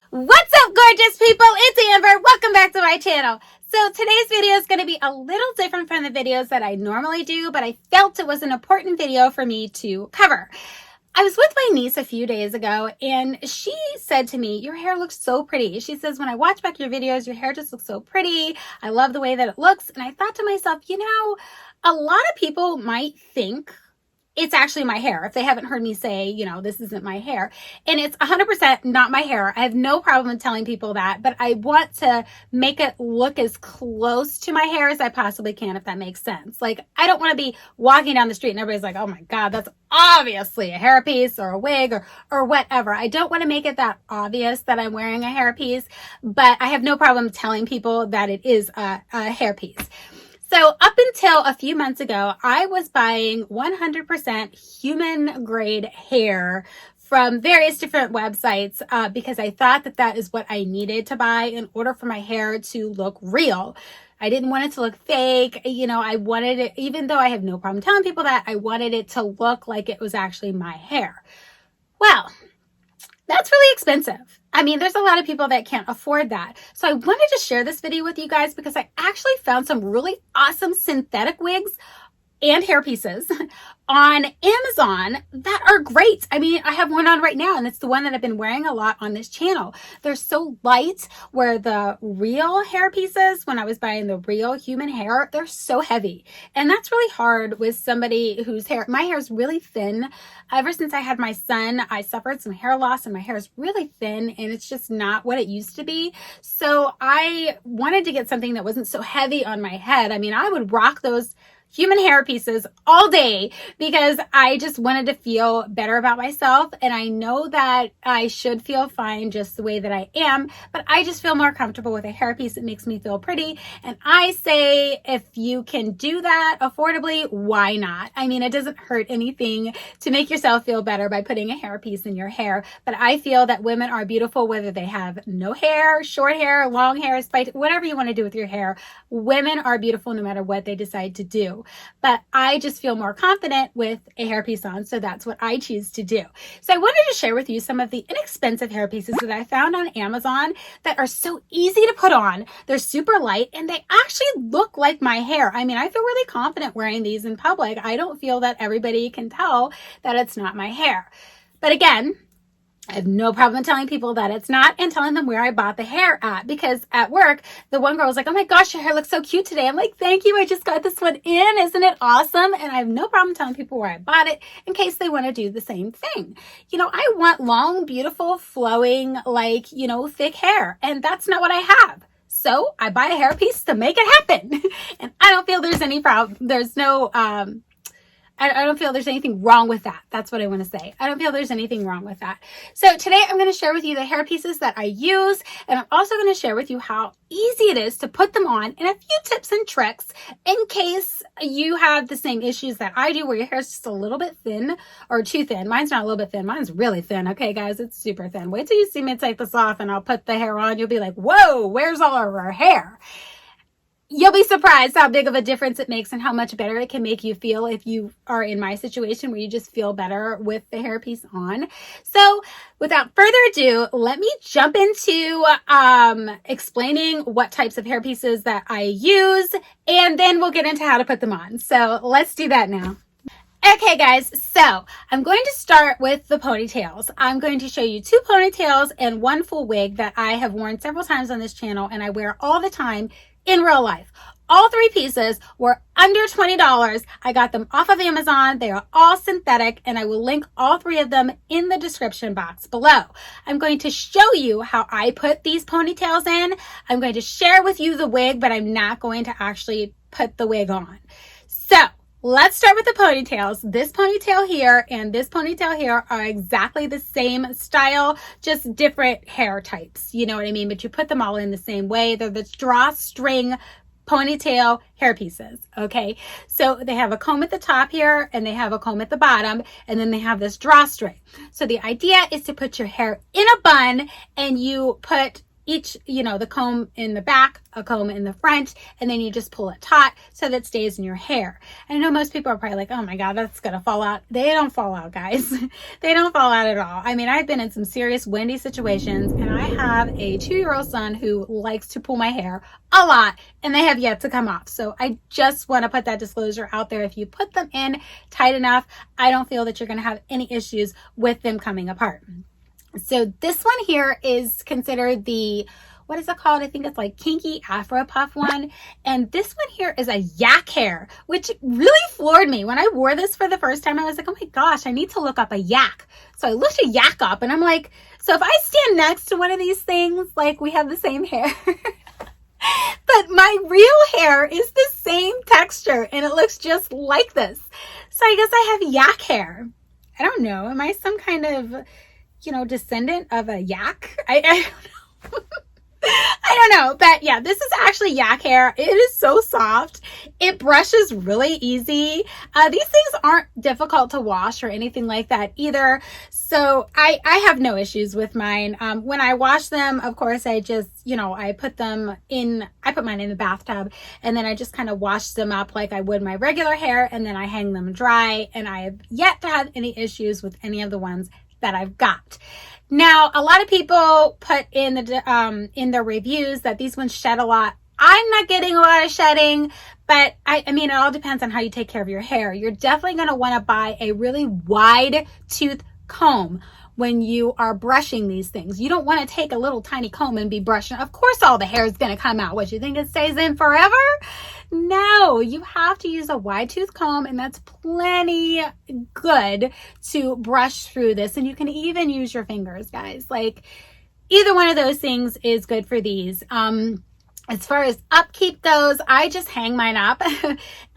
What's up, gorgeous people? It's Amber. Welcome back to my channel. So today's video is going to be a little different from the videos that I normally do, but I felt it was an important video for me to cover. I was with my niece a few days ago and she said to me, "Your hair looks so pretty." She says, "When I watch back your videos, your hair just looks so pretty. I love the way that it looks." And I thought to myself, a lot of people might think it's actually my hair if they haven't heard me say, this isn't my hair. And it's 100% not my hair. I have no problem telling people that, but I want to make it look as close to my hair as I possibly can, if that makes sense. Like, I don't want to be walking down the street and everybody's like, "Oh my God, that's obviously a hairpiece or a wig or whatever." I don't want to make it that obvious that I'm wearing a hairpiece, but I have no problem telling people that it is a hairpiece. So up until a few months ago, I was buying 100% human grade hair from various different websites because I thought that that is what I needed to buy in order for my hair to look real. I didn't want it to look fake. I wanted it, even though I have no problem telling people that, I wanted it to look like it was actually my hair. Well, that's really expensive. I mean, there's a lot of people that can't afford that. So I wanted to share this video with you guys because I actually found some really awesome synthetic wigs and hairpieces on Amazon that are great. I mean, I have one on right now and it's the one that I've been wearing a lot on this channel. They're so light, where the real hairpieces, when I was buying the real human hair, they're so heavy. And that's really hard with somebody whose hair, my hair is really thin. Ever since I had my son, I suffered some hair loss and my hair is really thin and it's just not what it used to be. So I wanted to get something that wasn't so heavy on my head. I mean, I would rock those human hair pieces all day because I just wanted to feel better about myself. And I know that I should feel fine just the way that I am, but I just feel more comfortable with a hairpiece that makes me feel pretty. And I say, if you can do that affordably, why not? I mean, it doesn't hurt anything to make yourself feel better by putting a hairpiece in your hair. But I feel that women are beautiful whether they have no hair, short hair, long hair, spiked, whatever you want to do with your hair. Women are beautiful no matter what they decide to do. But I just feel more confident with a hairpiece on, so that's what I choose to do. So I wanted to share with you some of the inexpensive hairpieces that I found on Amazon that are so easy to put on. They're super light and they actually look like my hair. I mean, I feel really confident wearing these in public. I don't feel that everybody can tell that it's not my hair. But again, I have no problem telling people that it's not and telling them where I bought the hair at, because at work, the one girl was like, "Oh my gosh, your hair looks so cute today." I'm like, "Thank you. I just got this one in. Isn't it awesome?" And I have no problem telling people where I bought it in case they want to do the same thing. I want long, beautiful, flowing, thick hair, and that's not what I have. So I buy a hairpiece to make it happen. And I don't feel there's any problem. I don't feel there's anything wrong with that. That's what I want to say. I don't feel there's anything wrong with that. So today I'm going to share with you the hair pieces that I use. And I'm also going to share with you how easy it is to put them on and a few tips and tricks in case you have the same issues that I do, where your hair is just a little bit thin or too thin. Mine's not a little bit thin. Mine's really thin. Okay, guys, it's super thin. Wait till you see me take this off and I'll put the hair on. You'll be like, "Whoa, where's all of our hair?" You'll be surprised how big of a difference it makes and how much better it can make you feel if you are in my situation where you just feel better with the hairpiece on. So without further ado, let me jump into explaining what types of hairpieces that I use, and then we'll get into how to put them on. So let's do that now. Okay, guys, so I'm going to start with the ponytails. I'm going to show you 2 ponytails and 1 full wig that I have worn several times on this channel and I wear all the time in real life. All 3 pieces were under $20. I got them off of Amazon. They are all synthetic, and I will link all 3 of them in the description box below. I'm going to show you how I put these ponytails in. I'm going to share with you the wig, but I'm not going to actually put the wig on. So let's start with the ponytails. This ponytail here and this ponytail here are exactly the same style, just different hair types. You know what I mean? But you put them all in the same way. They're the drawstring ponytail hair pieces. Okay. So they have a comb at the top here and they have a comb at the bottom, and then they have this drawstring. So the idea is to put your hair in a bun and you put each, the comb in the back, a comb in the front, and then you just pull it taut so that it stays in your hair. And I know most people are probably like, oh my God, that's going to fall out. They don't fall out, guys. They don't fall out at all. I mean, I've been in some serious windy situations, and I have a 2-year-old son who likes to pull my hair a lot, and they have yet to come off. So I just want to put that disclosure out there. If you put them in tight enough, I don't feel that you're going to have any issues with them coming apart. So this one here is considered the, what is it called? I think it's like kinky Afro puff one. And this one here is a yak hair, which really floored me. When I wore this for the first time, I was like, oh my gosh, I need to look up a yak. So I looked a yak up, and I'm like, so if I stand next to one of these things, like we have the same hair, but my real hair is the same texture and it looks just like this. So I guess I have yak hair. I don't know. Am I some kind of, descendant of a yak? I don't know. I don't know, but yeah, this is actually yak hair. It is so soft. It brushes really easy. These things aren't difficult to wash or anything like that either. So I have no issues with mine. When I wash them, of course, I just, I put mine in the bathtub, and then I just kind of wash them up like I would my regular hair, and then I hang them dry, and I have yet to have any issues with any of the ones that I've got. Now, a lot of people put in their reviews that these ones shed a lot. I'm not getting a lot of shedding, but I mean, it all depends on how you take care of your hair. You're definitely going to want to buy a really wide tooth comb when you are brushing these things. You don't want to take a little tiny comb and be brushing. Of course, all the hair is going to come out. What, you think it stays in forever? No, you have to use a wide tooth comb, and that's plenty good to brush through this. And you can even use your fingers, guys. Like, either one of those things is good for these. As far as upkeep goes, I just hang mine up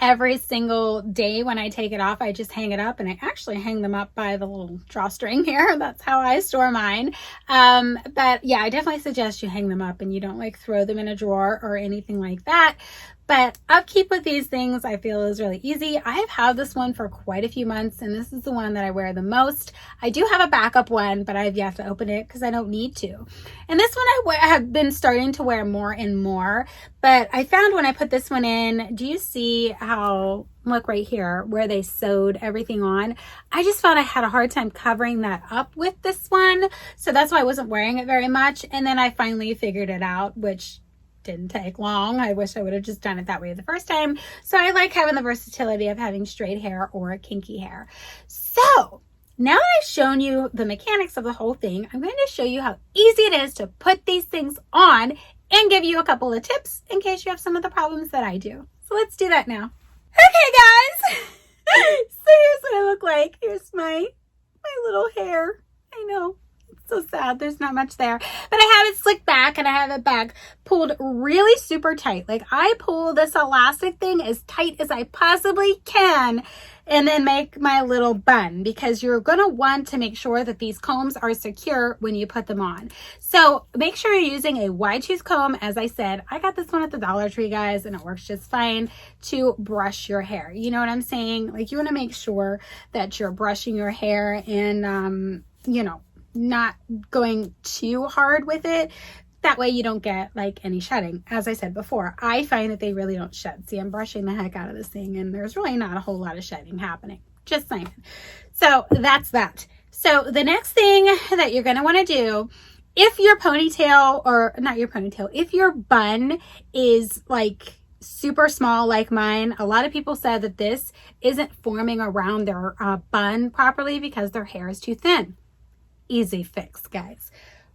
every single day. When I take it off, I just hang it up, and I actually hang them up by the little drawstring here. That's how I store mine. But yeah, I definitely suggest you hang them up and you don't like throw them in a drawer or anything like that. But upkeep with these things, I feel, is really easy. I have had this one for quite a few months, and this is the one that I wear the most. I do have a backup one, but I've yet to open it because I don't need to. And this one I have been starting to wear more and more. But I found when I put this one in, do you see how, look right here, where they sewed everything on? I just found I had a hard time covering that up with this one. So that's why I wasn't wearing it very much. And then I finally figured it out, which didn't take long. I wish I would have just done it that way the first time. So I like having the versatility of having straight hair or kinky hair. So now that I've shown you the mechanics of the whole thing, I'm going to show you how easy it is to put these things on and give you a couple of tips in case you have some of the problems that I do. So let's do that now. Okay, guys. So here's what I look like. Here's my little hair. I know. So sad, there's not much there, but I have it slicked back, and I have it back pulled really super tight. Like, I pull this elastic thing as tight as I possibly can, and then make my little bun, because you're going to want to make sure that these combs are secure when you put them on. So make sure you're using a wide tooth comb. As I said, I got this one at the Dollar Tree, guys, and it works just fine to brush your hair. You know what I'm saying? Like, you want to make sure that you're brushing your hair and not going too hard with it. That way you don't get like any shedding. As I said before, I find that they really don't shed. See, I'm brushing the heck out of this thing, and there's really not a whole lot of shedding happening. Just saying. So that's that. So the next thing that you're going to want to do, if your ponytail, or not your ponytail, if your bun is like super small like mine, a lot of people said that this isn't forming around their bun properly because their hair is too thin. Easy fix, guys.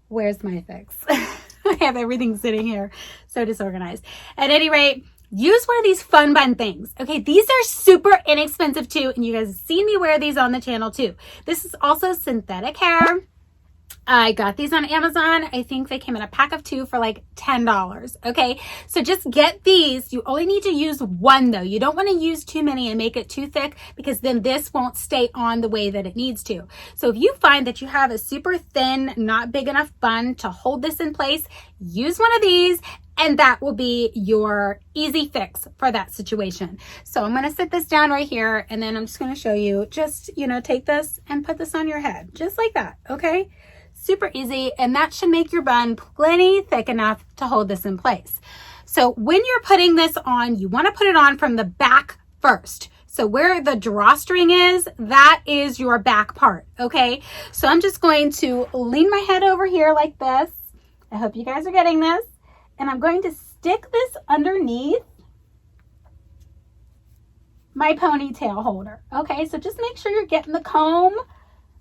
Where's my fix? I have everything sitting here so disorganized. At any rate, use one of these fun bun things. Okay, these are super inexpensive too, and you guys have seen me wear these on the channel too. This is also synthetic hair. I got these on Amazon. I think they came in a pack of 2 for like $10. Okay, so just get these. You only need to use one though. You don't want to use too many and make it too thick, because then this won't stay on the way that it needs to. So if you find that you have a super thin, not big enough bun to hold this in place, use one of these, and that will be your easy fix for that situation. So I'm going to sit this down right here, and then I'm just going to show you, just, take this and put this on your head, just like that. Okay. super easy, and that should make your bun plenty thick enough to hold this in place. So when you're putting this on, you want to put it on from the back first. So where the drawstring is, that is your back part, okay? So I'm just going to lean my head over here like this. I hope you guys are getting this. And I'm going to stick this underneath my ponytail holder, okay? So just make sure you're getting the comb.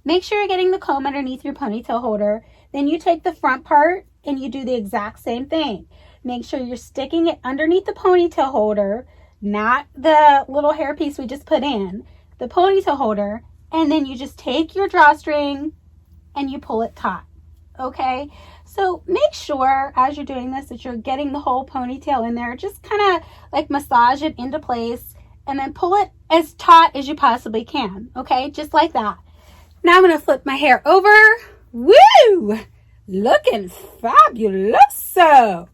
Make sure you're getting the comb underneath your ponytail holder. Then you take the front part and you do the exact same thing. Make sure you're sticking it underneath the ponytail holder, not the little hairpiece we just put in, the ponytail holder, and then you just take your drawstring and you pull it taut, okay? So make sure as you're doing this that you're getting the whole ponytail in there. Just kind of like massage it into place and then pull it as taut as you possibly can, okay? Just like that. Now I'm going to flip my hair over. Woo! Looking fabuloso.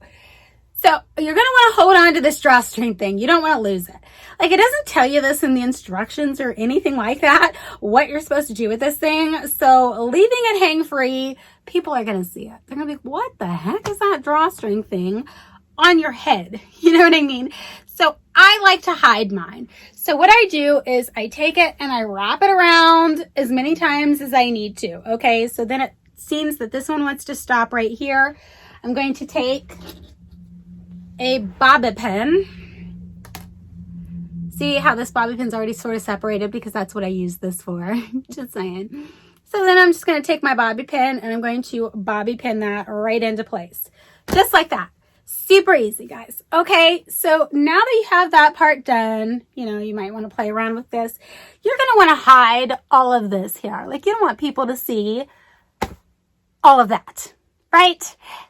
So you're going to want to hold on to this drawstring thing. You don't want to lose it. Like, it doesn't tell you this in the instructions or anything like that, what you're supposed to do with this thing. So leaving it hang free, people are going to see it. They're going to be like, what the heck is that drawstring thing on your head? You know what I mean? So I like to hide mine. So what I do is I take it and I wrap it around as many times as I need to. Okay, so then it seems that this one wants to stop right here. I'm going to take a bobby pin. See how this bobby pin's already sort of separated because that's what I use this for. Just saying. So then I'm just going to take my bobby pin and I'm going to bobby pin that right into place. Just like that. Super easy, guys. Okay, so now that you have that part done, you know, you might want to play around with this. You're going to want to hide all of this here. Like, you don't want people to see all of that, right?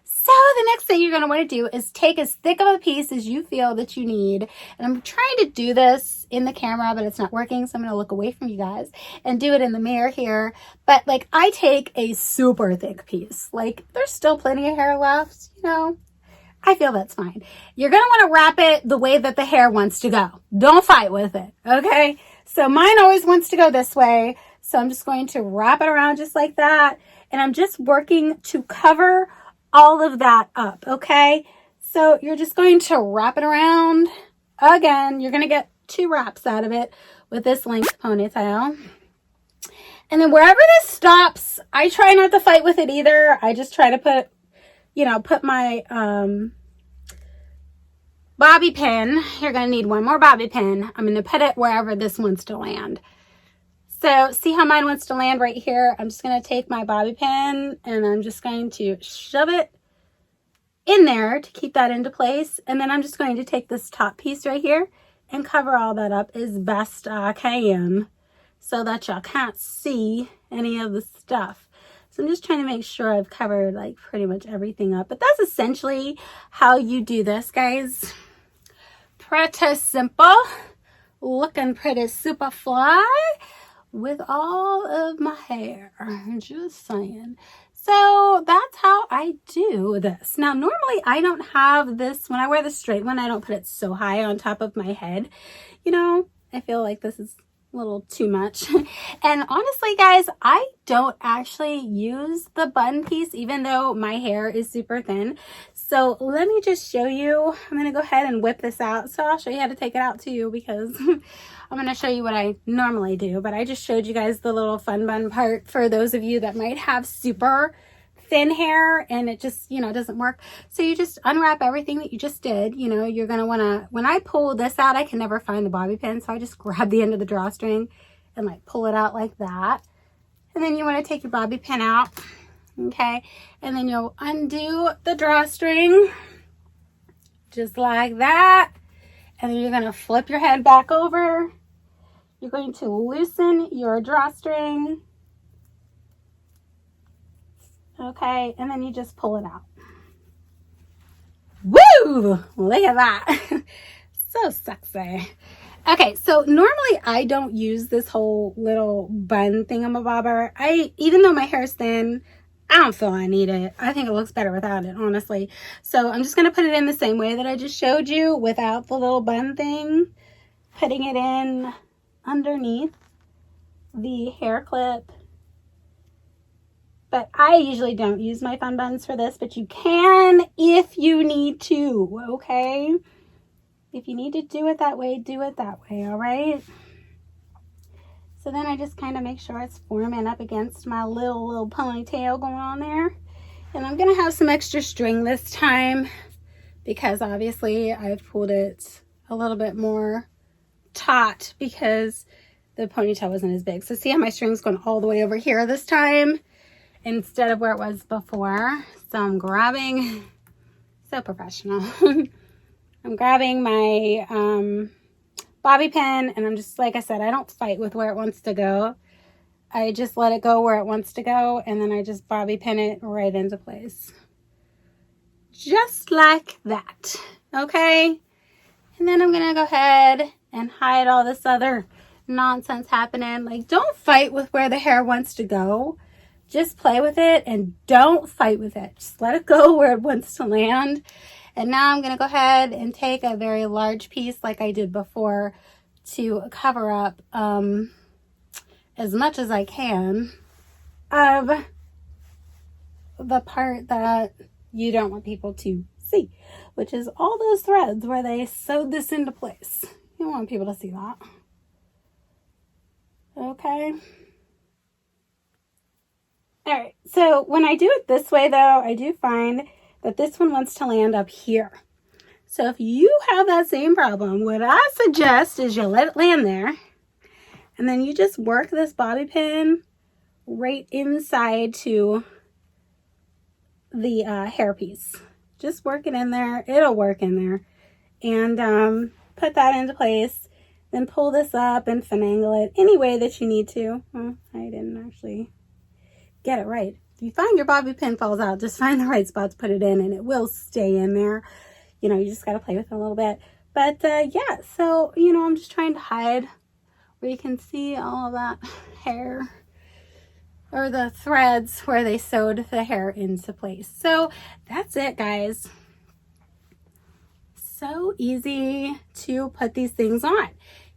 So the next thing you're going to want to do is take as thick of a piece as you feel that you need. And I'm trying to do this in the camera, but it's not working. So I'm going to look away from you guys and do it in the mirror here. But like, I take a super thick piece. Like, there's still plenty of hair left, you know. I feel that's fine. You're going to want to wrap it the way that the hair wants to go. Don't fight with it, okay? So mine always wants to go this way. So I'm just going to wrap it around just like that. And I'm just working to cover all of that up, okay? So you're just going to wrap it around. Again, you're going to get 2 wraps out of it with this length ponytail. And then wherever this stops, I try not to fight with it either. I just try to put my bobby pin. You're going to need one more bobby pin. I'm going to put it wherever this wants to land. So see how mine wants to land right here? I'm just going to take my bobby pin and I'm just going to shove it in there to keep that into place. And then I'm just going to take this top piece right here and cover all that up as best I can so that y'all can't see any of the stuff. So I'm just trying to make sure I've covered like pretty much everything up. But that's essentially how you do this, guys. Pretty simple. Looking pretty super fly with all of my hair. Just saying. So that's how I do this. Now, normally I don't have this. When I wear the straight one, I don't put it so high on top of my head. You know, I feel like this is a little too much. And honestly, guys, I don't actually use the bun piece, even though my hair is super thin. So let me just show you. I'm going to go ahead and whip this out. So I'll show you how to take it out too, because I'm going to show you what I normally do. But I just showed you guys the little fun bun part for those of you that might have super thin hair and it just, you know, doesn't work. So you just unwrap everything that you just did. You know, you're going to want to, when I pull this out, I can never find the bobby pin. So I just grab the end of the drawstring and like pull it out like that. And then you want to take your bobby pin out. Okay. And then you'll undo the drawstring just like that. And then you're going to flip your head back over. You're going to loosen your drawstring. Okay, and then you just pull it out. Woo! Look at that. So sexy. Okay, so normally I don't use this whole little bun thingamabobber. Even though my hair is thin, I don't feel I need it. I think it looks better without it, honestly. So I'm just going to put it in the same way that I just showed you without the little bun thing. Putting it in underneath the hair clip. But I usually don't use my fun buns for this, but you can if you need to, okay? If you need to do it that way, do it that way, all right? So then I just kind of make sure it's forming up against my little ponytail going on there. And I'm going to have some extra string this time because obviously I've pulled it a little bit more taut because the ponytail wasn't as big. So see how my string's going all the way over here this time instead of where it was before. So I'm grabbing, so professional. I'm grabbing my bobby pin, and I'm just, like I said, I don't fight with where it wants to go. I just let it go where it wants to go, and then I just bobby pin it right into place. Just like that, okay? And then I'm gonna go ahead and hide all this other nonsense happening. Like, don't fight with where the hair wants to go. Just play with it and don't fight with it. Just let it go where it wants to land. And now I'm going to go ahead and take a very large piece like I did before to cover up as much as I can of the part that you don't want people to see, which is all those threads where they sewed this into place. You don't want people to see that. Okay. All right, so when I do it this way, though, I do find that this one wants to land up here. So if you have that same problem, what I suggest is you let it land there, and then you just work this bobby pin right inside to the hairpiece. Just work it in there. It'll work in there. And put that into place. Then pull this up and finagle it any way that you need to. Oh, I didn't actually get it right. If you find your bobby pin falls out, just find the right spot to put it in and it will stay in there. You know, you just got to play with it a little bit. But yeah, so, you know, I'm just trying to hide where you can see all of that hair or the threads where they sewed the hair into place. So that's it, guys. So easy to put these things on,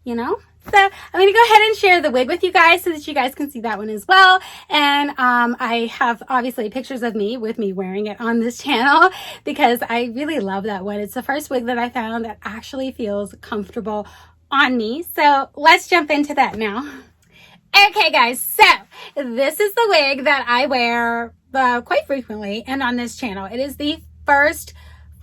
you know? So I'm going to go ahead and share the wig with you guys so that you guys can see that one as well. And I have obviously pictures of me with me wearing it on this channel because I really love that one. It's the first wig that I found that actually feels comfortable on me. So let's jump into that now. Okay, guys, so this is the wig that I wear quite frequently and on this channel. It is the first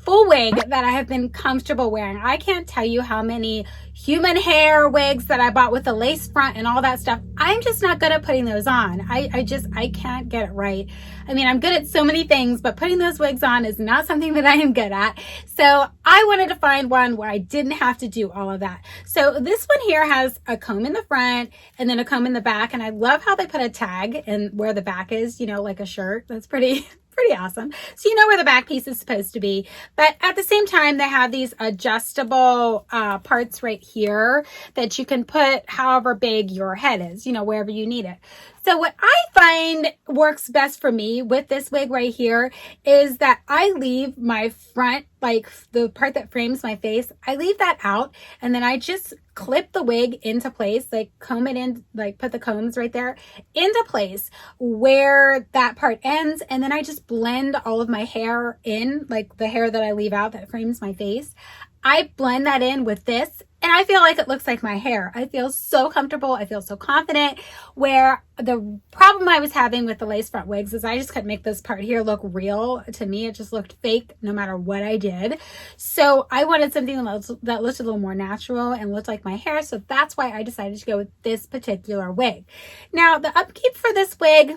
full wig that I have been comfortable wearing. I can't tell you how many human hair wigs that I bought with the lace front and all that stuff. I'm just not good at putting those on. I can't get it right. I mean, I'm good at so many things, but putting those wigs on is not something that I am good at. So I wanted to find one where I didn't have to do all of that. So this one here has a comb in the front and then a comb in the back. And I love how they put a tag in where the back is, you know, like a shirt. That's pretty awesome. So you know where the back piece is supposed to be. But at the same time, they have these adjustable parts right here that you can put however big your head is, you know, wherever you need it. So what I find works best for me with this wig right here is that I leave my front, like the part that frames my face, I leave that out and then I just clip the wig into place, like comb it in, like put the combs right there into place where that part ends. And then I just blend all of my hair in, like the hair that I leave out that frames my face. I blend that in with this and I feel like it looks like my hair. I feel so comfortable. I feel so confident. Where the problem I was having with the lace front wigs is I just couldn't make this part here look real. To me, it just looked fake no matter what I did. So I wanted something that looked a little more natural and looked like my hair. So that's why I decided to go with this particular wig. Now, the upkeep for this wig,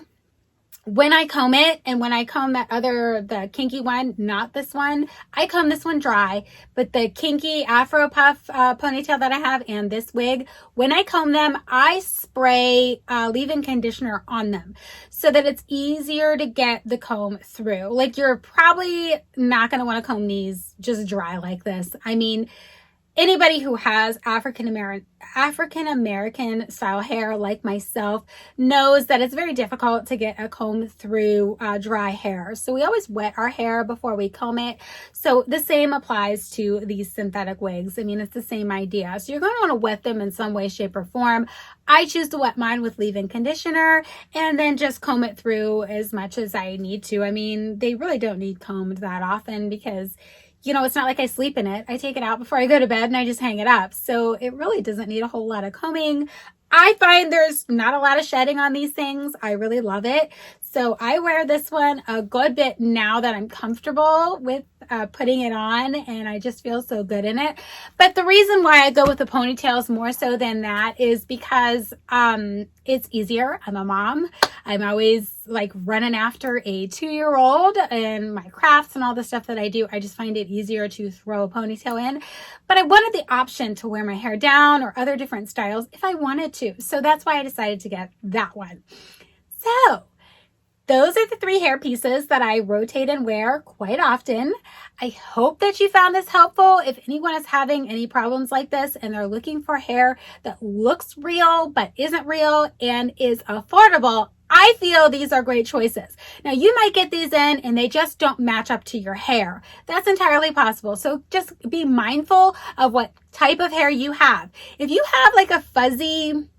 when I comb it and when I comb the kinky one, not this one, I comb this one dry, but the kinky Afro puff ponytail that I have and this wig, when I comb them, I spray leave-in conditioner on them so that it's easier to get the comb through. Like, you're probably not going to want to comb these just dry like this. I mean, anybody who has African American style hair like myself knows that it's very difficult to get a comb through dry hair. So we always wet our hair before we comb it. So the same applies to these synthetic wigs. I mean, it's the same idea. So you're going to want to wet them in some way, shape, or form. I choose to wet mine with leave-in conditioner and then just comb it through as much as I need to. I mean, they really don't need combed that often because, you know, it's not like I sleep in it. I take it out before I go to bed and I just hang it up. So it really doesn't need a whole lot of combing. I find there's not a lot of shedding on these things. I really love it. So I wear this one a good bit now that I'm comfortable with putting it on, and I just feel so good in it. But the reason why I go with the ponytails more so than that is because it's easier. I'm a mom. I'm always like running after a 2-year-old and my crafts and all the stuff that I do. I just find it easier to throw a ponytail in. But I wanted the option to wear my hair down or other different styles if I wanted to. So that's why I decided to get that one. So those are the 3 hair pieces that I rotate and wear quite often. I hope that you found this helpful. If anyone is having any problems like this and they're looking for hair that looks real but isn't real and is affordable, I feel these are great choices. Now, you might get these in and they just don't match up to your hair. That's entirely possible. So just be mindful of what type of hair you have. If you have like a fuzzy,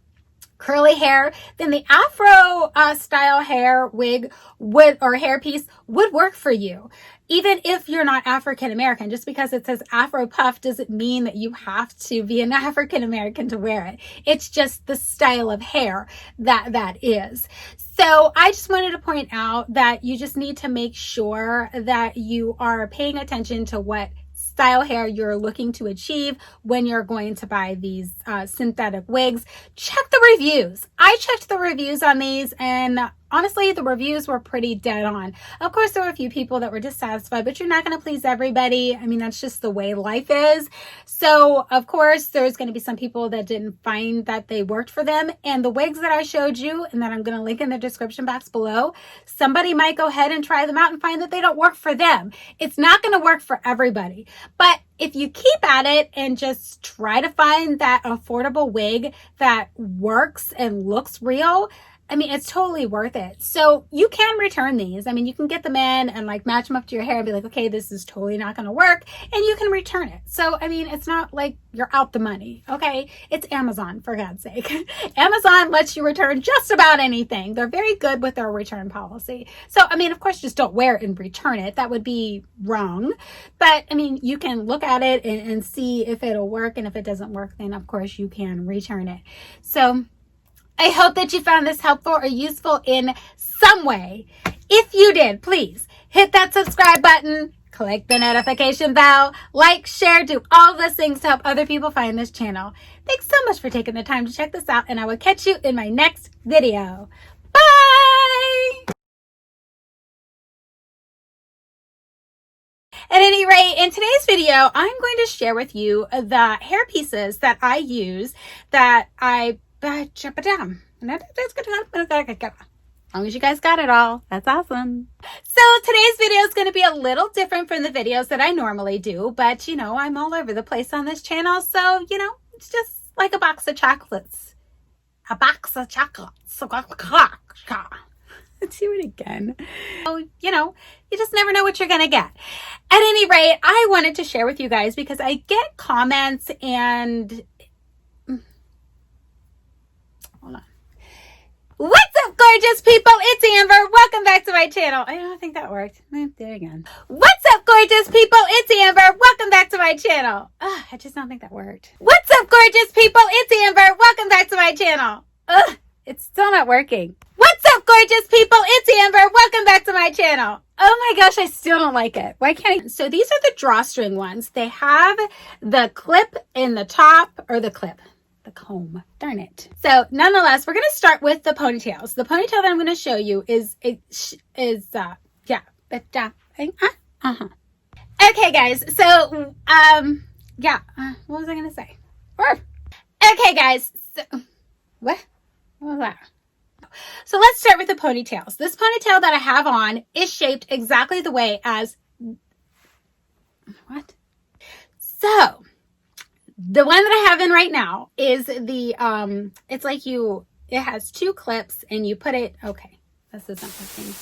curly hair, then the Afro style hair wig would, or hairpiece would work for you. Even if you're not African American, just because it says Afro puff doesn't mean that you have to be an African American to wear it. It's just the style of hair that is. So I just wanted to point out that you just need to make sure that you are paying attention to what style hair you're looking to achieve when you're going to buy these synthetic wigs. Check the reviews. I checked the reviews on these, and honestly, the reviews were pretty dead on. Of course, there were a few people that were dissatisfied, but you're not going to please everybody. I mean, that's just the way life is. So, of course, there's going to be some people that didn't find that they worked for them. And the wigs that I showed you and that I'm going to link in the description box below, somebody might go ahead and try them out and find that they don't work for them. It's not going to work for everybody. But if you keep at it and just try to find that affordable wig that works and looks real, I mean, it's totally worth it. So you can return these. I mean, you can get them in and like match them up to your hair and be like, okay, this is totally not going to work. And you can return it. So, I mean, it's not like you're out the money. Okay. It's Amazon, for God's sake. Amazon lets you return just about anything. They're very good with their return policy. So, I mean, of course, just don't wear it and return it. That would be wrong. But I mean, you can look at it and see if it'll work. And if it doesn't work, then of course you can return it. So I hope that you found this helpful or useful in some way. If you did, please hit that subscribe button, click the notification bell, like, share, do all those things to help other people find this channel. Thanks so much for taking the time to check this out, and I will catch you in my next video. Bye! At any rate, in today's video, I'm going to share with you the hair pieces that I use that as long as you guys got it all, that's awesome. So today's video is going to be a little different from the videos that I normally do, but you know, I'm all over the place on this channel, so you know, it's just like a box of chocolates. A box of chocolates. Let's do it again. So, you know, you just never know what you're going to get. At any rate, I wanted to share with you guys because I get comments and hold on. What's up, gorgeous people? It's Amber. Welcome back to my channel. I don't think that worked. Do it again. What's up, gorgeous people? It's Amber. Welcome back to my channel. I just don't think that worked. What's up, gorgeous people? It's Amber. Welcome back to my channel. It's still not working. What's up, gorgeous people? It's Amber. Welcome back to my channel. Oh my gosh, I still don't like it. Why can't I? So these are the drawstring ones. They have the clip in the top, or the comb. Darn it. So nonetheless, we're going to start with the ponytails. The ponytail that I'm going to show you is Okay, guys. So, what was I going to say? Okay, guys. So, what was that? So let's start with the ponytails. This ponytail that I have on is shaped exactly the way as, So The one that I have in right now is the, it's like it has two clips and you put it, okay, this isn't working.